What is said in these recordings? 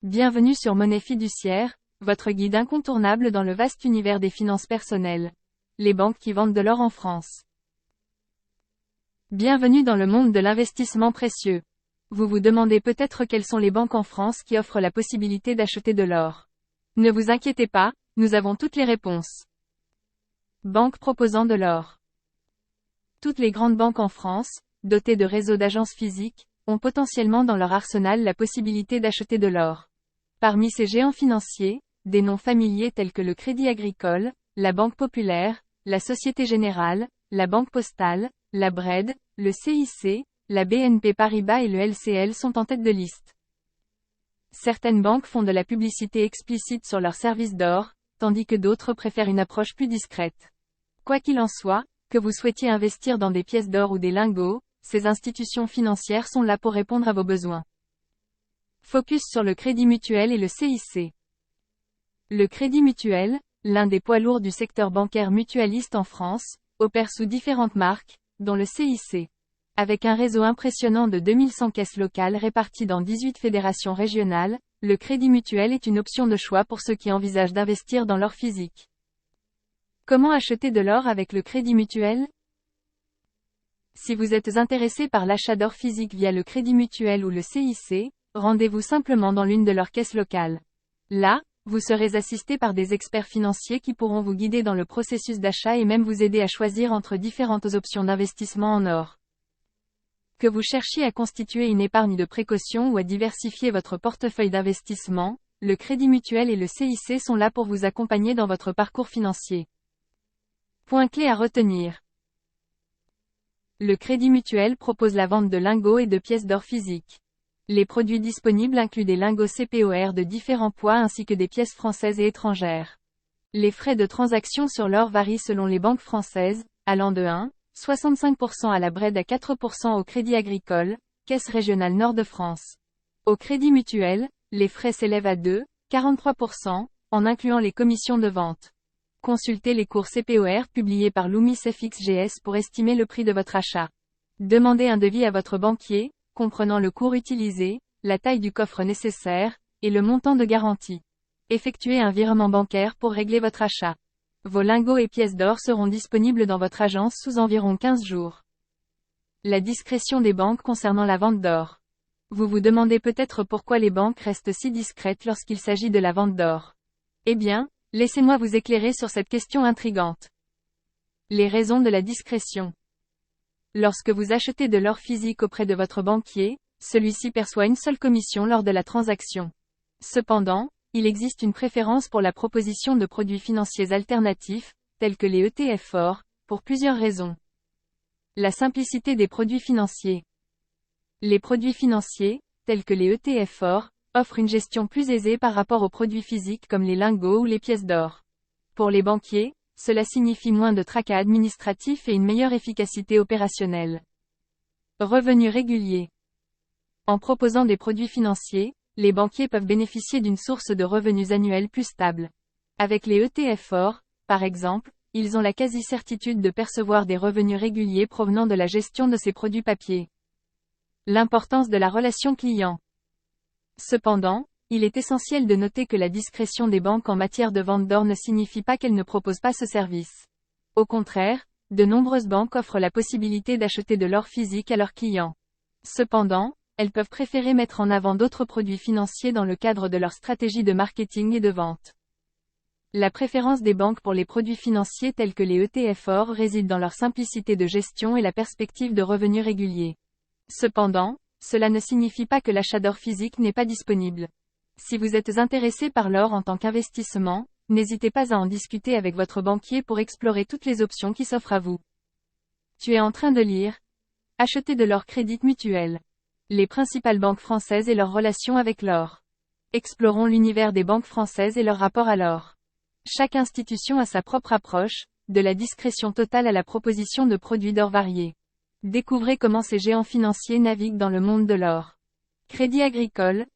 Bienvenue sur Monnaie Fiduciaire, votre guide incontournable dans le vaste univers des finances personnelles. Les banques qui vendent de l'or en France. Bienvenue dans le monde de l'investissement précieux. Vous vous demandez peut-être quelles sont les banques en France qui offrent la possibilité d'acheter de l'or. Ne vous inquiétez pas, nous avons toutes les réponses. Banques proposant de l'or. Toutes les grandes banques en France, dotées de réseaux d'agences physiques, ont potentiellement dans leur arsenal la possibilité d'acheter de l'or. Parmi ces géants financiers, des noms familiers tels que le Crédit Agricole, la Banque Populaire, la Société Générale, la Banque Postale, la BRED, le CIC, la BNP Paribas et le LCL sont en tête de liste. Certaines banques font de la publicité explicite sur leurs services d'or, tandis que d'autres préfèrent une approche plus discrète. Quoi qu'il en soit, que vous souhaitiez investir dans des pièces d'or ou des lingots, ces institutions financières sont là pour répondre à vos besoins. Focus sur le Crédit Mutuel et le CIC. Le Crédit Mutuel, l'un des poids lourds du secteur bancaire mutualiste en France, opère sous différentes marques, dont le CIC. Avec un réseau impressionnant de 2100 caisses locales réparties dans 18 fédérations régionales, le Crédit Mutuel est une option de choix pour ceux qui envisagent d'investir dans l'or physique. Comment acheter de l'or avec le Crédit Mutuel ? Si vous êtes intéressé par l'achat d'or physique via le Crédit Mutuel ou le CIC, rendez-vous simplement dans l'une de leurs caisses locales. Là, vous serez assisté par des experts financiers qui pourront vous guider dans le processus d'achat et même vous aider à choisir entre différentes options d'investissement en or. Que vous cherchiez à constituer une épargne de précaution ou à diversifier votre portefeuille d'investissement, le Crédit Mutuel et le CIC sont là pour vous accompagner dans votre parcours financier. Point clé à retenir. Le Crédit Mutuel propose la vente de lingots et de pièces d'or physiques. Les produits disponibles incluent des lingots CPOR de différents poids ainsi que des pièces françaises et étrangères. Les frais de transaction sur l'or varient selon les banques françaises, allant de 1,65% à la BRED à 4% au Crédit Agricole, Caisse régionale Nord de France. Au Crédit Mutuel, les frais s'élèvent à 2,43%, en incluant les commissions de vente. Consultez les cours CPOR publiés par Loomis FXGS pour estimer le prix de votre achat. Demandez un devis à votre banquier, comprenant le cours utilisé, la taille du coffre nécessaire, et le montant de garantie. Effectuez un virement bancaire pour régler votre achat. Vos lingots et pièces d'or seront disponibles dans votre agence sous environ 15 jours. La discrétion des banques concernant la vente d'or. Vous vous demandez peut-être pourquoi les banques restent si discrètes lorsqu'il s'agit de la vente d'or. Eh bien, laissez-moi vous éclairer sur cette question intrigante. Les raisons de la discrétion. Lorsque vous achetez de l'or physique auprès de votre banquier, celui-ci perçoit une seule commission lors de la transaction. Cependant, il existe une préférence pour la proposition de produits financiers alternatifs, tels que les ETF forts, pour plusieurs raisons. La simplicité des produits financiers. Les produits financiers, tels que les ETF forts, offrent une gestion plus aisée par rapport aux produits physiques comme les lingots ou les pièces d'or. Pour les banquiers, cela signifie moins de tracas administratifs et une meilleure efficacité opérationnelle. Revenus réguliers. En proposant des produits financiers, les banquiers peuvent bénéficier d'une source de revenus annuels plus stable. Avec les ETF forts, par exemple, ils ont la quasi-certitude de percevoir des revenus réguliers provenant de la gestion de ces produits papier. L'importance de la relation client. Cependant, il est essentiel de noter que la discrétion des banques en matière de vente d'or ne signifie pas qu'elles ne proposent pas ce service. Au contraire, de nombreuses banques offrent la possibilité d'acheter de l'or physique à leurs clients. Cependant, elles peuvent préférer mettre en avant d'autres produits financiers dans le cadre de leur stratégie de marketing et de vente. La préférence des banques pour les produits financiers tels que les ETF forts réside dans leur simplicité de gestion et la perspective de revenus réguliers. Cependant, cela ne signifie pas que l'achat d'or physique n'est pas disponible. Si vous êtes intéressé par l'or en tant qu'investissement, n'hésitez pas à en discuter avec votre banquier pour explorer toutes les options qui s'offrent à vous. Tu es en train de lire « Acheter de l'or Crédit Mutuel ». Les principales banques françaises et leurs relations avec l'or. Explorons l'univers des banques françaises et leur rapport à l'or. Chaque institution a sa propre approche, de la discrétion totale à la proposition de produits d'or variés. Découvrez comment ces géants financiers naviguent dans le monde de l'or. Crédit Agricole.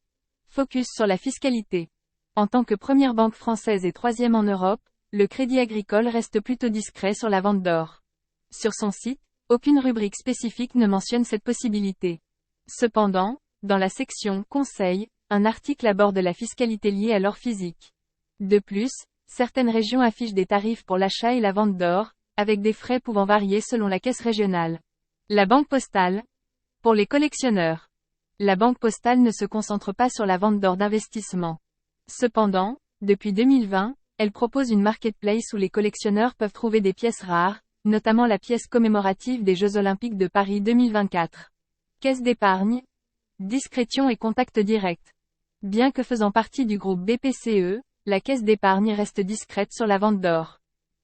Focus sur la fiscalité. En tant que première banque française et troisième en Europe, le Crédit Agricole reste plutôt discret sur la vente d'or. Sur son site, aucune rubrique spécifique ne mentionne cette possibilité. Cependant, dans la section « Conseil », Un article aborde la fiscalité liée à l'or physique. De plus, certaines régions affichent des tarifs pour l'achat et la vente d'or, avec des frais pouvant varier selon la caisse régionale. La Banque postale. Pour les collectionneurs. La Banque postale ne se concentre pas sur la vente d'or d'investissement. Cependant, depuis 2020, elle propose une marketplace où les collectionneurs peuvent trouver des pièces rares, notamment la pièce commémorative des Jeux Olympiques de Paris 2024. Caisse d'épargne. Discrétion et contact direct. Bien que faisant partie du groupe BPCE, la caisse d'épargne reste discrète sur la vente d'or.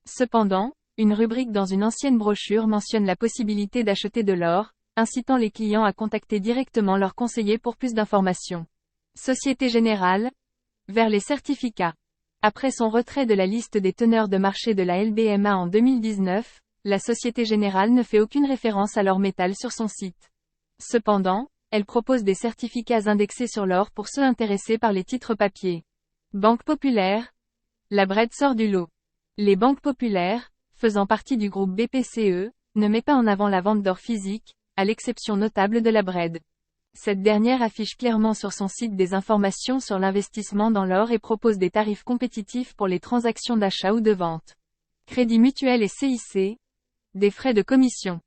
Cependant, une rubrique dans une ancienne brochure mentionne la possibilité d'acheter de l'or, incitant les clients à contacter directement leur conseiller pour plus d'informations. Société Générale. Vers les certificats. Après son retrait de la liste des teneurs de marché de la LBMA en 2019, la Société Générale ne fait aucune référence à l'or métal sur son site. Cependant, elle propose des certificats indexés sur l'or pour ceux intéressés par les titres papier. Banque populaire. La BRED sort du lot. Les banques populaires, faisant partie du groupe BPCE, ne met pas en avant la vente d'or physique, à l'exception notable de la BRED. Cette dernière affiche clairement sur son site des informations sur l'investissement dans l'or et propose des tarifs compétitifs pour les transactions d'achat ou de vente. Crédit Mutuel et CIC. Des frais de commission.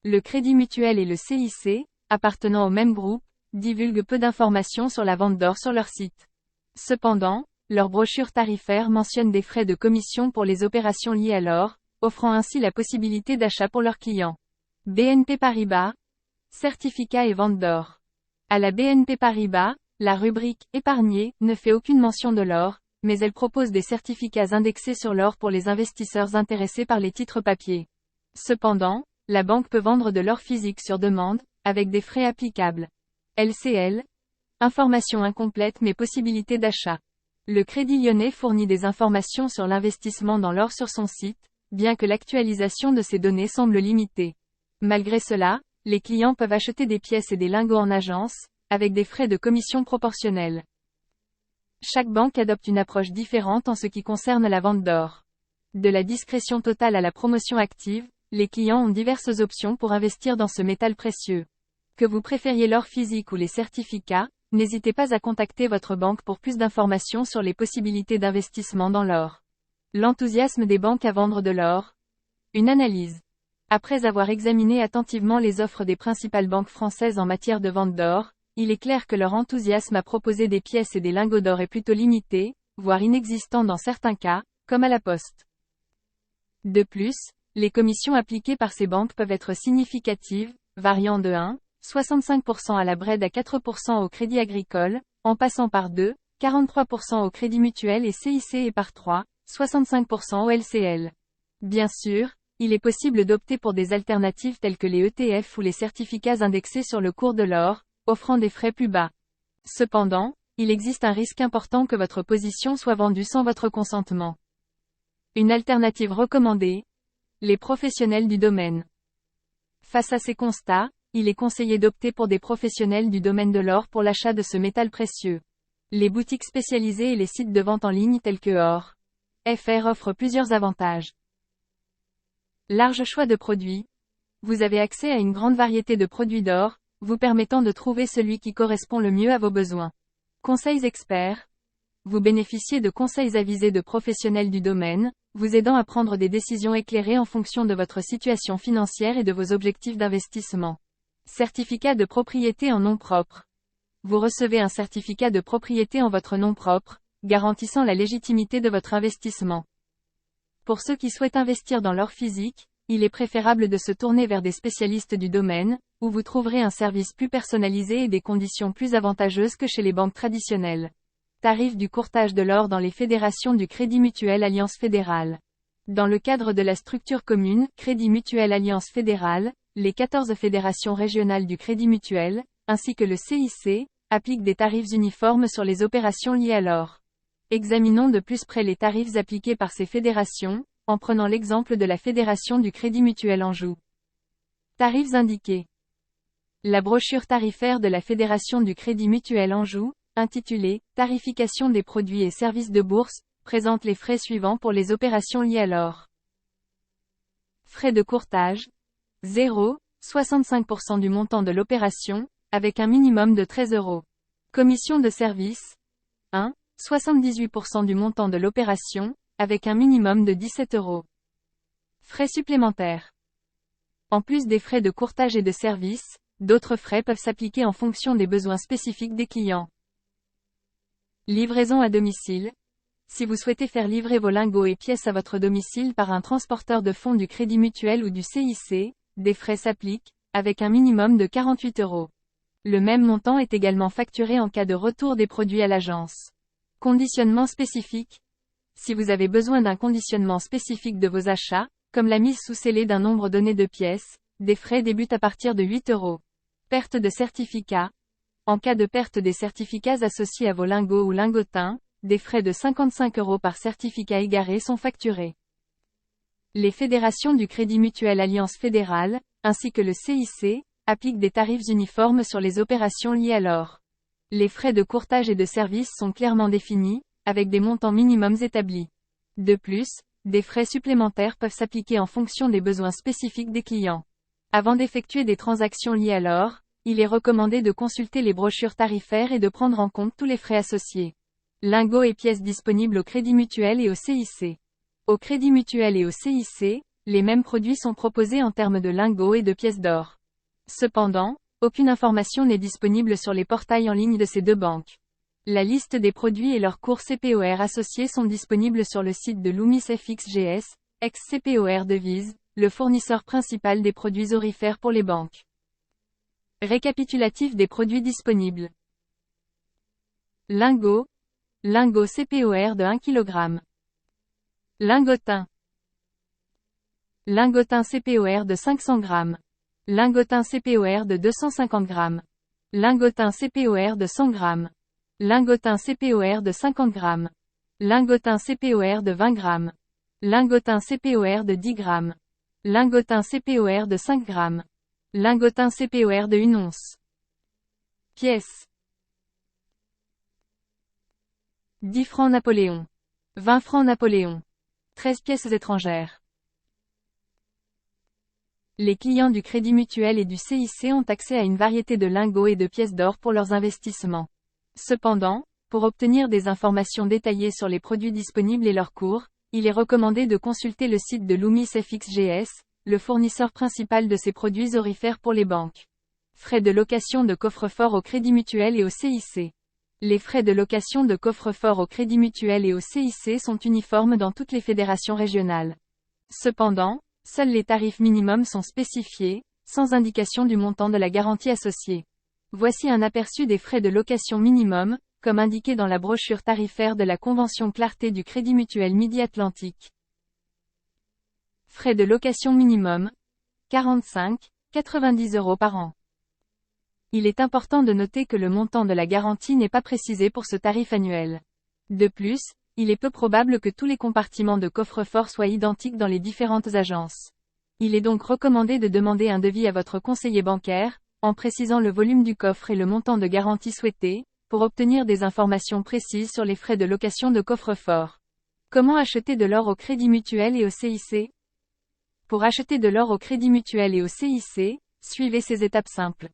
Le Crédit Mutuel et le CIC, appartenant au même groupe, divulguent peu d'informations sur la vente d'or sur leur site. Cependant, leur brochure tarifaire mentionne des frais de commission pour les opérations liées à l'or, offrant ainsi la possibilité d'achat pour leurs clients. BNP Paribas. Certificats et vente d'or. À la BNP Paribas, la rubrique « Épargner » ne fait aucune mention de l'or, mais elle propose des certificats indexés sur l'or pour les investisseurs intéressés par les titres papier. Cependant, la banque peut vendre de l'or physique sur demande, avec des frais applicables. LCL. Informations incomplètes mais possibilités d'achat. Le Crédit Lyonnais fournit des informations sur l'investissement dans l'or sur son site, bien que l'actualisation de ces données semble limitée. Malgré cela, les clients peuvent acheter des pièces et des lingots en agence, avec des frais de commission proportionnels. Chaque banque adopte une approche différente en ce qui concerne la vente d'or. De la discrétion totale à la promotion active, les clients ont diverses options pour investir dans ce métal précieux. Que vous préfériez l'or physique ou les certificats, n'hésitez pas à contacter votre banque pour plus d'informations sur les possibilités d'investissement dans l'or. L'enthousiasme des banques à vendre de l'or. Une analyse. Après avoir examiné attentivement les offres des principales banques françaises en matière de vente d'or, il est clair que leur enthousiasme à proposer des pièces et des lingots d'or est plutôt limité, voire inexistant dans certains cas, comme à la Poste. De plus, les commissions appliquées par ces banques peuvent être significatives, variant de 1,65% à la BRED à 4% au Crédit Agricole, en passant par 2,43% au Crédit Mutuel et CIC et par 3,65% au LCL. Bien sûr, il est possible d'opter pour des alternatives telles que les ETF ou les certificats indexés sur le cours de l'or, offrant des frais plus bas. Cependant, il existe un risque important que votre position soit vendue sans votre consentement. Une alternative recommandée. Les professionnels du domaine. Face à ces constats, il est conseillé d'opter pour des professionnels du domaine de l'or pour l'achat de ce métal précieux. Les boutiques spécialisées et les sites de vente en ligne tels que Or.fr offrent plusieurs avantages. Large choix de produits. Vous avez accès à une grande variété de produits d'or, vous permettant de trouver celui qui correspond le mieux à vos besoins. Conseils experts. Vous bénéficiez de conseils avisés de professionnels du domaine, vous aidant à prendre des décisions éclairées en fonction de votre situation financière et de vos objectifs d'investissement. Certificat de propriété en nom propre. Vous recevez un certificat de propriété en votre nom propre, garantissant la légitimité de votre investissement. Pour ceux qui souhaitent investir dans l'or physique, il est préférable de se tourner vers des spécialistes du domaine, où vous trouverez un service plus personnalisé et des conditions plus avantageuses que chez les banques traditionnelles. Tarif du courtage de l'or dans les fédérations du Crédit Mutuel Alliance Fédérale. Dans le cadre de la structure commune, Crédit Mutuel Alliance Fédérale, les 14 fédérations régionales du Crédit Mutuel, ainsi que le CIC, appliquent des tarifs uniformes sur les opérations liées à l'or. Examinons de plus près les tarifs appliqués par ces fédérations, en prenant l'exemple de la Fédération du Crédit Mutuel Anjou. Tarifs indiqués. La brochure tarifaire de la Fédération du Crédit Mutuel Anjou, intitulée « Tarification des produits et services de bourse », présente les frais suivants pour les opérations liées à l'or. Frais de courtage. 0,65% du montant de l'opération, avec un minimum de 13 €. Commission de service. 1. 78% du montant de l'opération, avec un minimum de 17 €. Frais supplémentaires. En plus des frais de courtage et de service, d'autres frais peuvent s'appliquer en fonction des besoins spécifiques des clients. Livraison à domicile. Si vous souhaitez faire livrer vos lingots et pièces à votre domicile par un transporteur de fonds du Crédit Mutuel ou du CIC, des frais s'appliquent, avec un minimum de 48 €. Le même montant est également facturé en cas de retour des produits à l'agence. Conditionnement spécifique. Si vous avez besoin d'un conditionnement spécifique de vos achats, comme la mise sous scellé d'un nombre donné de pièces, des frais débutent à partir de 8 €. Perte de certificats. En cas de perte des certificats associés à vos lingots ou lingotins, des frais de 55 € par certificat égaré sont facturés. Les fédérations du Crédit Mutuel Alliance Fédérale, ainsi que le CIC, appliquent des tarifs uniformes sur les opérations liées à l'or. Les frais de courtage et de service sont clairement définis, avec des montants minimums établis. De plus, des frais supplémentaires peuvent s'appliquer en fonction des besoins spécifiques des clients. Avant d'effectuer des transactions liées à l'or, il est recommandé de consulter les brochures tarifaires et de prendre en compte tous les frais associés. Lingots et pièces disponibles au Crédit Mutuel et au CIC. Au Crédit Mutuel et au CIC, les mêmes produits sont proposés en termes de lingots et de pièces d'or. Cependant, aucune information n'est disponible sur les portails en ligne de ces deux banques. La liste des produits et leurs cours CPOR associés sont disponibles sur le site de Loomis FXGS, ex-CPOR Devise, le fournisseur principal des produits orifères pour les banques. Récapitulatif des produits disponibles. Lingot. Lingot CPOR de 1 kg. Lingotin. Lingotin CPOR de 500 g. Lingotin CPOR de 250 g. Lingotin CPOR de 100 g. Lingotin CPOR de 50 g. Lingotin CPOR de 20 g. Lingotin CPOR de 10 g. Lingotin CPOR de 5 g. Lingotin CPOR de 1 once. Pièces. 10 francs Napoléon. 20 francs Napoléon. 13 pièces étrangères. Les clients du Crédit Mutuel et du CIC ont accès à une variété de lingots et de pièces d'or pour leurs investissements. Cependant, pour obtenir des informations détaillées sur les produits disponibles et leurs cours, il est recommandé de consulter le site de Loomis FXGS, le fournisseur principal de ces produits orifères pour les banques. Frais de location de coffre-fort au Crédit Mutuel et au CIC. Les frais de location de coffre-fort au Crédit Mutuel et au CIC sont uniformes dans toutes les fédérations régionales. Cependant, seuls les tarifs minimums sont spécifiés, sans indication du montant de la garantie associée. Voici un aperçu des frais de location minimum, comme indiqué dans la brochure tarifaire de la Convention Clarté du Crédit Mutuel Midi-Atlantique. Frais de location minimum. 45-90 € par an. Il est important de noter que le montant de la garantie n'est pas précisé pour ce tarif annuel. De plus, il est peu probable que tous les compartiments de coffre-fort soient identiques dans les différentes agences. Il est donc recommandé de demander un devis à votre conseiller bancaire, en précisant le volume du coffre et le montant de garantie souhaité, pour obtenir des informations précises sur les frais de location de coffre-fort. Comment acheter de l'or au Crédit Mutuel et au CIC? Pour acheter de l'or au Crédit Mutuel et au CIC, suivez ces étapes simples.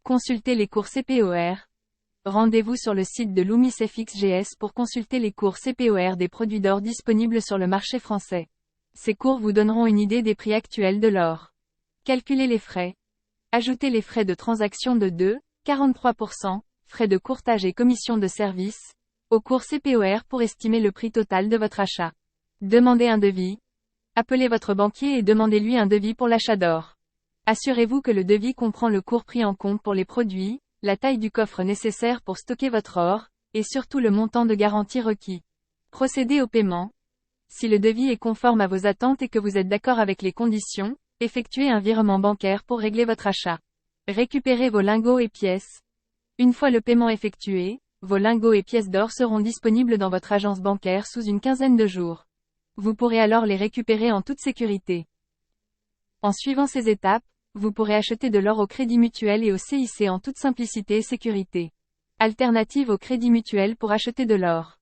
Consultez les cours CPOR. Rendez-vous sur le site de Loomis FXGS pour consulter les cours CPOR des produits d'or disponibles sur le marché français. Ces cours vous donneront une idée des prix actuels de l'or. Calculez les frais. Ajoutez les frais de transaction de 2,43%, frais de courtage et commission de service, au cours CPOR pour estimer le prix total de votre achat. Demandez un devis. Appelez votre banquier et demandez-lui un devis pour l'achat d'or. Assurez-vous que le devis comprend le cours pris en compte pour les produits, la taille du coffre nécessaire pour stocker votre or, et surtout le montant de garantie requis. Procédez au paiement. Si le devis est conforme à vos attentes et que vous êtes d'accord avec les conditions, effectuez un virement bancaire pour régler votre achat. Récupérez vos lingots et pièces. Une fois le paiement effectué, vos lingots et pièces d'or seront disponibles dans votre agence bancaire sous une quinzaine de jours. Vous pourrez alors les récupérer en toute sécurité. En suivant ces étapes, vous pourrez acheter de l'or au Crédit Mutuel et au CIC en toute simplicité et sécurité. Alternative au Crédit Mutuel pour acheter de l'or.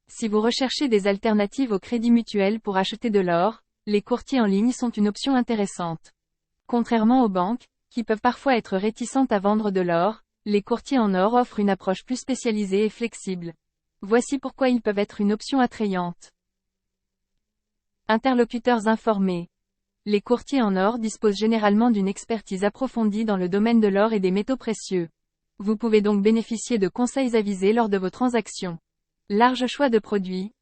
Si vous recherchez des alternatives au Crédit Mutuel pour acheter de l'or, les courtiers en ligne sont une option intéressante. Contrairement aux banques, qui peuvent parfois être réticentes à vendre de l'or, Les courtiers en or offrent une approche plus spécialisée et flexible. Voici pourquoi ils peuvent être une option attrayante. Interlocuteurs informés. Les courtiers en or disposent généralement d'une expertise approfondie dans le domaine de l'or et des métaux précieux. Vous pouvez donc bénéficier de conseils avisés lors de vos transactions. Large choix de produits.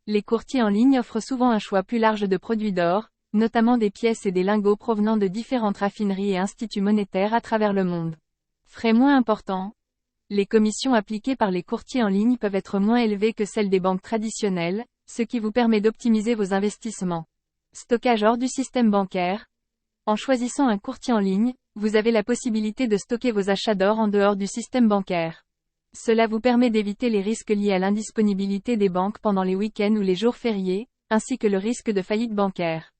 Les courtiers en ligne offrent souvent un choix plus large de produits d'or, notamment des pièces et des lingots provenant de différentes raffineries et instituts monétaires à travers le monde. Frais moins importants. Les commissions appliquées par les courtiers en ligne peuvent être moins élevées que celles des banques traditionnelles, ce qui vous permet d'optimiser vos investissements. Stockage hors du système bancaire. En choisissant un courtier en ligne, vous avez la possibilité de stocker vos achats d'or en dehors du système bancaire. Cela vous permet d'éviter les risques liés à l'indisponibilité des banques pendant les week-ends ou les jours fériés, ainsi que le risque de faillite bancaire.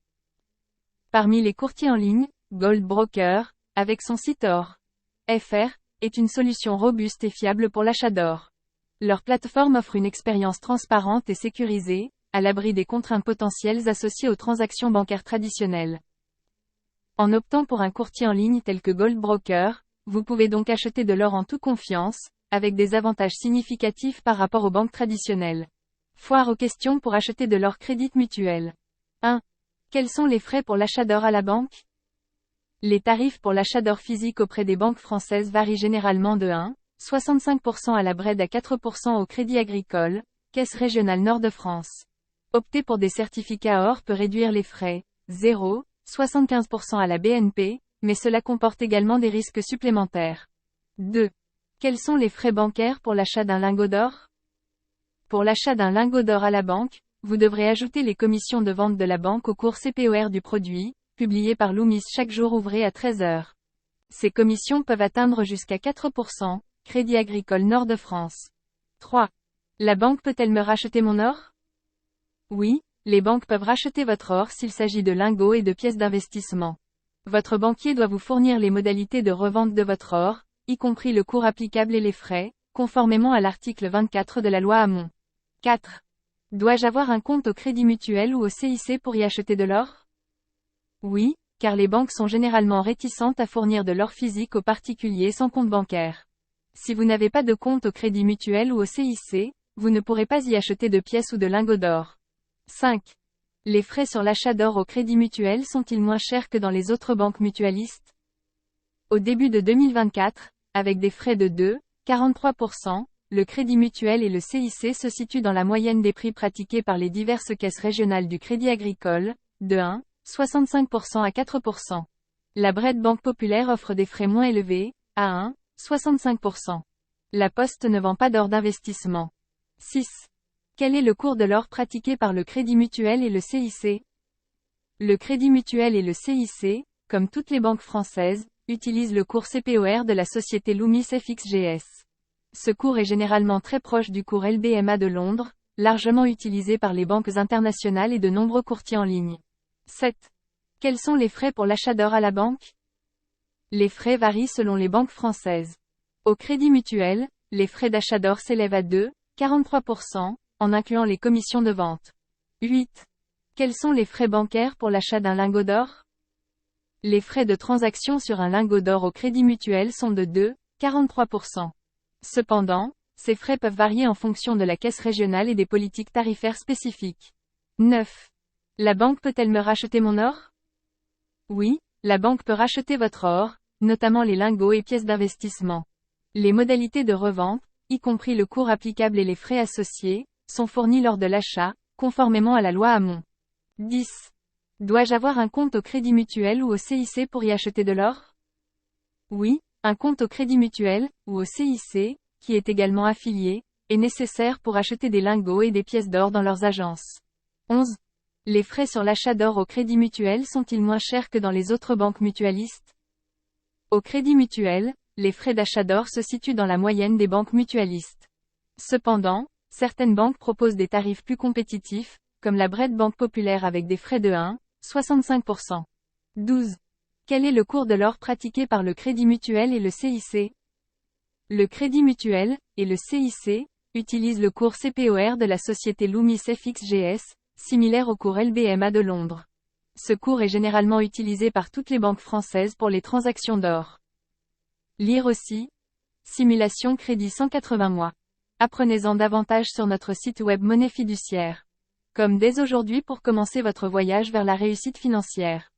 Parmi les courtiers en ligne, Gold Broker, avec son site or.fr, est une solution robuste et fiable pour l'achat d'or. Leur plateforme offre une expérience transparente et sécurisée, à l'abri des contraintes potentielles associées aux transactions bancaires traditionnelles. En optant pour un courtier en ligne tel que Gold Broker, vous pouvez donc acheter de l'or en toute confiance, avec des avantages significatifs par rapport aux banques traditionnelles. Foire aux questions pour acheter de l'or Crédit Mutuel. 1. Quels sont les frais pour l'achat d'or à la banque? Les tarifs pour l'achat d'or physique auprès des banques françaises varient généralement de 1,65% à la BRED à 4% au Crédit Agricole, Caisse régionale Nord de France. Opter pour des certificats or peut réduire les frais, 0,75% à la BNP, mais cela comporte également des risques supplémentaires. 2. Quels sont les frais bancaires pour l'achat d'un lingot d'or? Pour l'achat d'un lingot d'or à la banque, vous devrez ajouter les commissions de vente de la banque au cours CPOR du produit, publié par Loomis chaque jour ouvré à 13 h. Ces commissions peuvent atteindre jusqu'à 4%, Crédit Agricole Nord de France. 3. La banque peut-elle me racheter mon or? Oui, les banques peuvent racheter votre or s'il s'agit de lingots et de pièces d'investissement. Votre banquier doit vous fournir les modalités de revente de votre or, y compris le cours applicable et les frais, conformément à l'article 24 de la loi Hamon. 4. Dois-je avoir un compte au Crédit Mutuel ou au CIC pour y acheter de l'or? Oui, car les banques sont généralement réticentes à fournir de l'or physique aux particuliers sans compte bancaire. Si vous n'avez pas de compte au Crédit Mutuel ou au CIC, vous ne pourrez pas y acheter de pièces ou de lingots d'or. 5. Les frais sur l'achat d'or au Crédit Mutuel sont-ils moins chers que dans les autres banques mutualistes? Au début de 2024, avec des frais de 2,43%, le Crédit Mutuel et le CIC se situent dans la moyenne des prix pratiqués par les diverses caisses régionales du Crédit Agricole, de 1,65% à 4%. La BRED Banque Populaire offre des frais moins élevés, à 1,65%. La Poste ne vend pas d'or d'investissement. 6. Quel est le cours de l'or pratiqué par le Crédit Mutuel et le CIC? Le Crédit Mutuel et le CIC, comme toutes les banques françaises, utilisent le cours CPOR de la société Loomis FXGS. Ce cours est généralement très proche du cours LBMA de Londres, largement utilisé par les banques internationales et de nombreux courtiers en ligne. 7. Quels sont les frais pour l'achat d'or à la banque? Les frais varient selon les banques françaises. Au Crédit Mutuel, les frais d'achat d'or s'élèvent à 2,43%, en incluant les commissions de vente. 8. Quels sont les frais bancaires pour l'achat d'un lingot d'or? Les frais de transaction sur un lingot d'or au Crédit Mutuel sont de 2,43%. Cependant, ces frais peuvent varier en fonction de la caisse régionale et des politiques tarifaires spécifiques. 9. La banque peut-elle me racheter mon or? Oui, la banque peut racheter votre or, notamment les lingots et pièces d'investissement. Les modalités de revente, y compris le cours applicable et les frais associés, sont fournis lors de l'achat, conformément à la loi Hamon. 10. Dois-je avoir un compte au Crédit Mutuel ou au CIC pour y acheter de l'or? Oui, un compte au Crédit Mutuel, ou au CIC, qui est également affilié, est nécessaire pour acheter des lingots et des pièces d'or dans leurs agences. 11. Les frais sur l'achat d'or au Crédit Mutuel sont-ils moins chers que dans les autres banques mutualistes? Au Crédit Mutuel, les frais d'achat d'or se situent dans la moyenne des banques mutualistes. Cependant, certaines banques proposent des tarifs plus compétitifs, comme la BRED Banque Populaire avec des frais de 1,65%. 12. Quel est le cours de l'or pratiqué par le Crédit Mutuel et le CIC? Le Crédit Mutuel, et le CIC, utilisent le cours CPOR de la société Loomis FXGS, similaire au cours LBMA de Londres. Ce cours est généralement utilisé par toutes les banques françaises pour les transactions d'or. Lire aussi. Simulation crédit 180 mois. Apprenez-en davantage sur notre site web Monnaie Fiduciaire. Comme dès aujourd'hui pour commencer votre voyage vers la réussite financière.